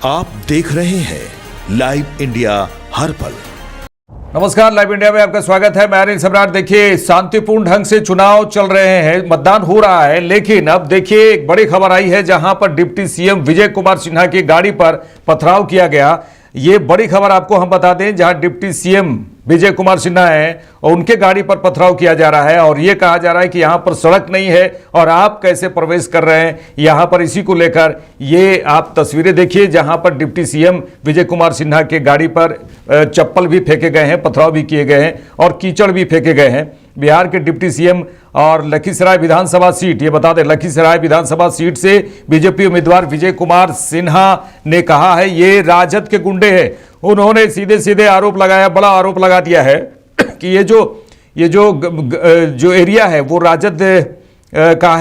आप देख रहे हैं लाइव इंडिया हर पल। नमस्कार, लाइव इंडिया में आपका स्वागत है। मैं अनिल सम्राट। देखिए, शांतिपूर्ण ढंग से चुनाव चल रहे हैं, मतदान हो रहा है, लेकिन अब देखिए एक बड़ी खबर आई है जहां पर डिप्टी सीएम विजय कुमार सिन्हा की गाड़ी पर पथराव किया गया। ये बड़ी खबर आपको हम बता दें, जहां डिप्टी सीएम विजय कुमार सिन्हा है और उनके गाड़ी पर पथराव किया जा रहा है और ये कहा जा रहा है कि यहां पर सड़क नहीं है और आप कैसे प्रवेश कर रहे हैं यहां पर। इसी को लेकर ये आप तस्वीरें देखिए जहां पर डिप्टी सीएम विजय कुमार सिन्हा के गाड़ी पर चप्पल भी फेंके गए हैं, पथराव भी किए गए हैं और कीचड़ भी फेंके गए हैं। बिहार के डिप्टी सीएम और लखीसराय विधानसभा सीट, ये बता दें लखीसराय विधानसभा सीट से बीजेपी उम्मीदवार विजय कुमार सिन्हा ने कहा है ये राजद के गुंडे हैं। उन्होंने सीधे सीधे आरोप लगाया, बड़ा आरोप लगा दिया है कि ये जो एरिया है वो राजद का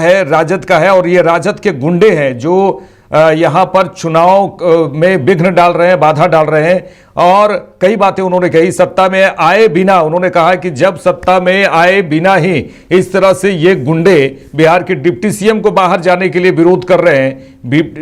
है और ये राजद के गुंडे हैं जो यहाँ पर चुनाव में विघ्न डाल रहे हैं, बाधा डाल रहे हैं। और कई बातें उन्होंने कही सत्ता में आए बिना। उन्होंने कहा कि जब सत्ता में आए बिना ही इस तरह से ये गुंडे बिहार के डिप्टी सीएम को बाहर जाने के लिए विरोध कर रहे हैं।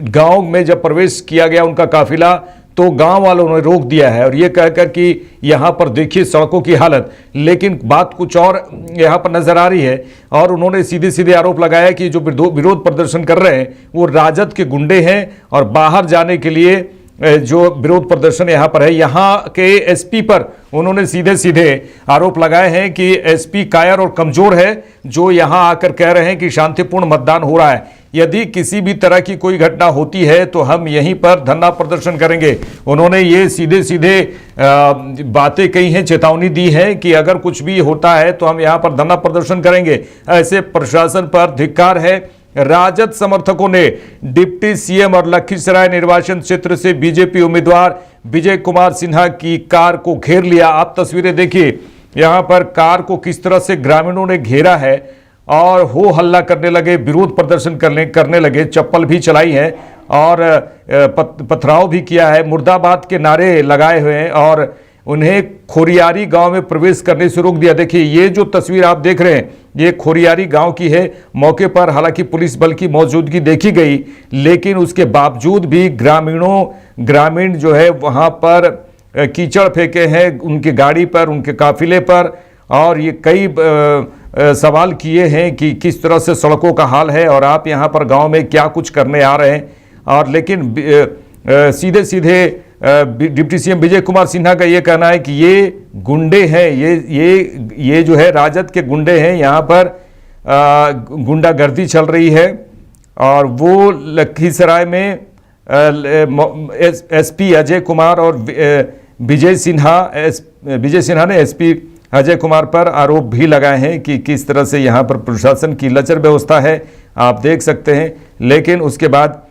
गांव में जब प्रवेश किया गया उनका काफिला तो गांव वालों ने रोक दिया है और ये कहकर कि यहाँ पर देखिए सड़कों की हालत, लेकिन बात कुछ और यहाँ पर नजर आ रही है। और उन्होंने सीधे सीधे आरोप लगाया कि जो विरोध प्रदर्शन कर रहे हैं वो राजद के गुंडे हैं और बाहर जाने के लिए जो विरोध प्रदर्शन यहाँ पर है, यहाँ के एसपी पर उन्होंने सीधे सीधे आरोप लगाए हैं कि एसपी कायर और कमजोर है, जो यहाँ आकर कह रहे हैं कि शांतिपूर्ण मतदान हो रहा है। यदि किसी भी तरह की कोई घटना होती है तो हम यहीं पर धरना प्रदर्शन करेंगे। उन्होंने ये सीधे सीधे बातें कही हैं, चेतावनी दी है कि अगर कुछ भी होता है तो हम यहाँ पर धरना प्रदर्शन करेंगे। ऐसे प्रशासन पर धिक्कार है। राजद समर्थकों ने डिप्टी सीएम और लखीसराय निर्वाचन क्षेत्र से बीजेपी उम्मीदवार विजय कुमार सिन्हा की कार को घेर लिया। आप तस्वीरें देखिए, यहाँ पर कार को किस तरह से ग्रामीणों ने घेरा है और हो हल्ला करने लगे, विरोध प्रदर्शन करने लगे, चप्पल भी चलाई है और पथराव भी किया है, मुर्दाबाद के नारे लगाए हुए हैं और उन्हें खोरियारी गांव में प्रवेश करने से रोक दिया। देखिए ये जो तस्वीर आप देख रहे हैं ये खोरियारी गांव की है। मौके पर हालांकि पुलिस बल की मौजूदगी देखी गई, लेकिन उसके बावजूद भी ग्रामीण जो है वहां पर कीचड़ फेंके हैं उनकी गाड़ी पर, उनके काफिले पर। और ये कई सवाल किए हैं कि किस तरह से सड़कों का हाल है और आप यहाँ पर गांव में क्या कुछ करने आ रहे हैं। और लेकिन सीधे सीधे डिप्टी सीएम विजय कुमार सिन्हा का ये कहना है कि ये गुंडे हैं, ये जो है राजद के गुंडे हैं। यहाँ पर गुंडागर्दी चल रही है और वो लखीसराय में एसपी अजय कुमार और विजय सिन्हा ने एसपी अजय कुमार पर आरोप भी लगाए हैं कि किस तरह से यहाँ पर प्रशासन की लचर व्यवस्था है, आप देख सकते हैं। लेकिन उसके बाद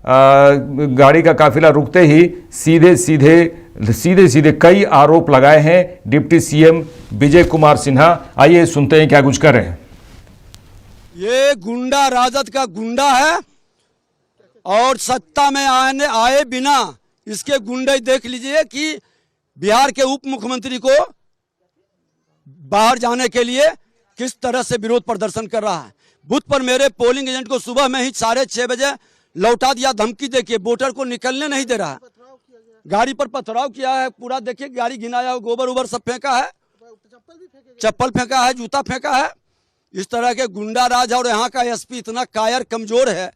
गाड़ी का काफिला रुकते ही सीधे सीधे कई आरोप लगाए हैं डिप्टी सीएम विजय कुमार सिन्हा। आइए सुनते हैं क्या कुछ कर रहे हैं। ये गुंडा राजद का गुंडा है और सत्ता में आए बिना इसके गुंडे देख लीजिए कि बिहार के उप मुख्यमंत्री को बाहर जाने के लिए किस तरह से विरोध प्रदर्शन कर रहा है। बूथ पर मेरे पोलिंग एजेंट को सुबह में ही 6:30 बजे लौटा दिया, धमकी देके वोटर को निकलने नहीं दे रहा है। गाड़ी पर पथराव किया है पूरा, देखिए गाड़ी घिनाया, गोबर उबर सब फेंका है, चप्पल फेंका है, जूता फेंका है। इस तरह के गुंडा राज है और यहाँ का एसपी इतना कायर कमजोर है,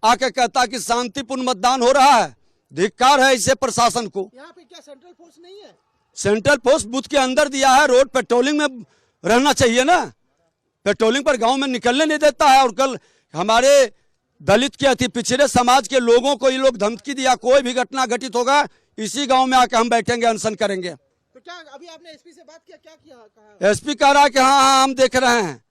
आके कहता कि शांतिपूर्ण मतदान हो रहा है। धिक्कार है इसे प्रशासन को। यहाँ पे क्या सेंट्रल फोर्स नहीं है? सेंट्रल फोर्स बूथ के अंदर दिया है, रोड पेट्रोलिंग में रहना चाहिए ना। पेट्रोलिंग पर गांव में निकलने नहीं देता है। और कल हमारे दलित के अति पिछड़े समाज के लोगों को ये लोग धमकी दिया, कोई भी घटना घटित होगा इसी गांव में आके हम बैठेंगे, अनशन करेंगे। तो क्या अभी आपने एसपी से बात किया? क्या किया? एसपी कह रहा है कि हाँ हम देख रहे हैं।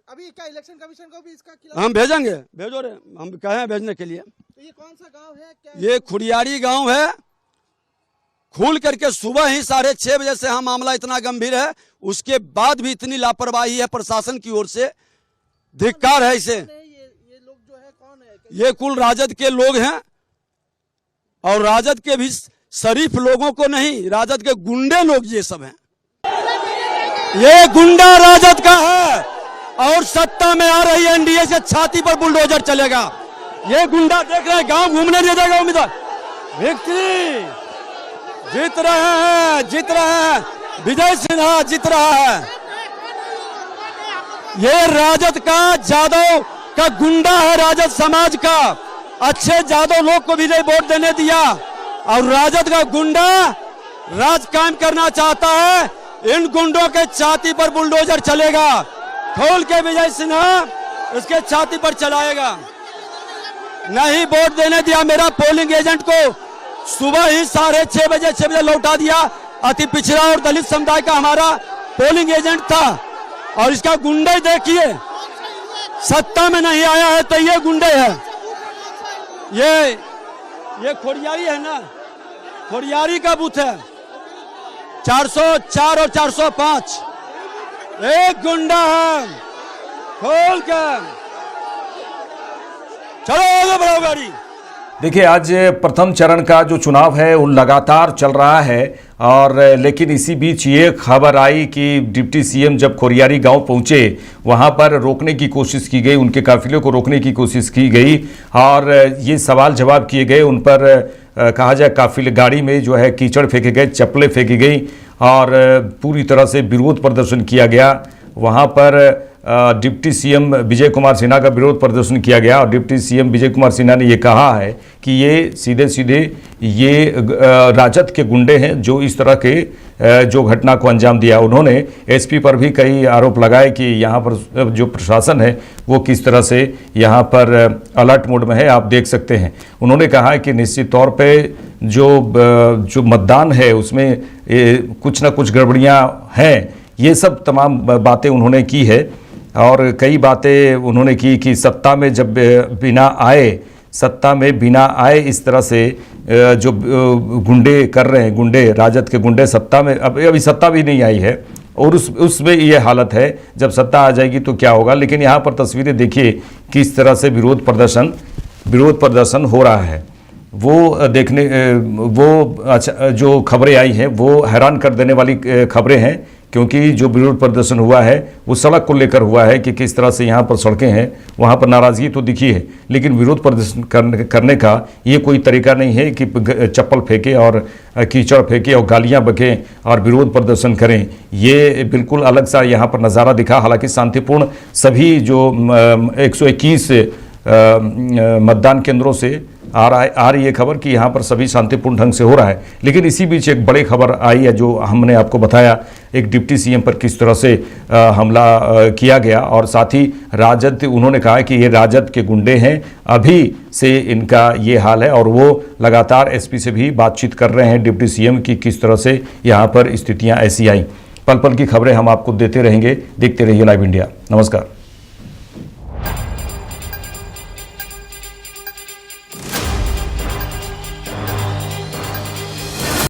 अभी क्या इलेक्शन कमीशन को भी इसका हम भेजेंगे, भेजो रे, हम कहे हैं भेजने के लिए। तो ये कौन सा गांव है? क्या ये खुरियारी गांव है। खुल करके सुबह ही 6:30 बजे से मामला इतना गंभीर है, उसके बाद भी इतनी लापरवाही है प्रशासन की ओर से। धिक्कार है इसे। ये लोग जो है कौन है? ये कुल राजद के लोग हैं और राजद के भी शरीफ लोगों को नहीं, राजद के गुंडे लोग ये सब हैं। ये गुंडा राजद का है और सत्ता में आ रही एनडीए से छाती पर बुलडोजर चलेगा। ये गुंडा देख रहे हैं, गांव घूमने नहीं देगा उम्मीदवार। विक्ट्री जीत रहे हैं, विजय सिन्हा जीत रहा है। ये राजद का, जादव का गुंडा है, राजद समाज का। अच्छे जादव लोग को भी नहीं वोट देने दिया और राजद का गुंडा राज कायम करना चाहता है। इन गुंडों के छाती पर बुलडोजर चलेगा, खोल के विजय सिन्हा इसके छाती पर चलाएगा। नहीं वोट देने दिया मेरा पोलिंग एजेंट को, सुबह ही 6:30 बजे लौटा दिया। अति पिछड़ा और दलित समुदाय का हमारा पोलिंग एजेंट था और इसका गुंडे देखिए, सत्ता में नहीं आया है तो ये गुंडे है। ये खोड़ियारी है ना, खोड़ियारी का बूथ है 404 और 405। एक गुंडा है, खोल कर चलो आगे बढ़ाओ गाड़ी। देखिए, आज प्रथम चरण का जो चुनाव है वो लगातार चल रहा है और लेकिन इसी बीच ये खबर आई कि डिप्टी सीएम जब खोरियारी गांव पहुंचे, वहां पर रोकने की कोशिश की गई, उनके काफिले को रोकने की कोशिश की गई और ये सवाल जवाब किए गए उन पर। कहा जाए काफिले गाड़ी में जो है कीचड़ फेंके गए, चप्पलें फेंकी गई और पूरी तरह से विरोध प्रदर्शन किया गया। वहाँ पर डिप्टी सीएम विजय कुमार सिन्हा का विरोध प्रदर्शन किया गया और डिप्टी सीएम विजय कुमार सिन्हा ने ये कहा है कि ये सीधे सीधे ये राजद के गुंडे हैं जो इस तरह के जो घटना को अंजाम दिया। उन्होंने एसपी पर भी कई आरोप लगाए कि यहाँ पर जो प्रशासन है वो किस तरह से यहाँ पर अलर्ट मोड में है, आप देख सकते हैं। उन्होंने कहा कि निश्चित तौर पे जो मतदान है उसमें कुछ ना कुछ गड़बड़ियाँ हैं, ये सब तमाम बातें उन्होंने की है और कई बातें उन्होंने की कि सत्ता में जब बिना आए इस तरह से जो गुंडे कर रहे हैं, गुंडे राजद के गुंडे सत्ता में अभी सत्ता भी नहीं आई है और उसमें ये हालत है, जब सत्ता आ जाएगी तो क्या होगा। लेकिन यहाँ पर तस्वीरें देखिए किस तरह से विरोध प्रदर्शन हो रहा है। वो देखने अच्छा जो खबरें आई हैं वो हैरान कर देने वाली खबरें हैं, क्योंकि जो विरोध प्रदर्शन हुआ है वो सड़क को लेकर हुआ है कि किस तरह से यहाँ पर सड़कें हैं, वहाँ पर नाराज़गी तो दिखी है लेकिन विरोध प्रदर्शन करने का ये कोई तरीका नहीं है कि चप्पल फेंके और कीचड़ फेंके और गालियाँ बकें और विरोध प्रदर्शन करें। ये बिल्कुल अलग सा यहाँ पर नज़ारा दिखा। हालांकि शांतिपूर्ण सभी जो 121 मतदान केंद्रों से आ रही है खबर कि यहाँ पर सभी शांतिपूर्ण ढंग से हो रहा है। लेकिन इसी बीच एक बड़ी खबर आई है जो हमने आपको बताया, एक डिप्टी सीएम पर किस तरह से हमला किया गया और साथ ही राजद, उन्होंने कहा कि ये राजद के गुंडे हैं, अभी से इनका ये हाल है और वो लगातार एसपी से भी बातचीत कर रहे हैं डिप्टी सीएम की किस तरह से यहाँ पर स्थितियाँ ऐसी आई। पल पल की खबरें हम आपको देते रहेंगे, देखते रहिए लाइव इंडिया। नमस्कार।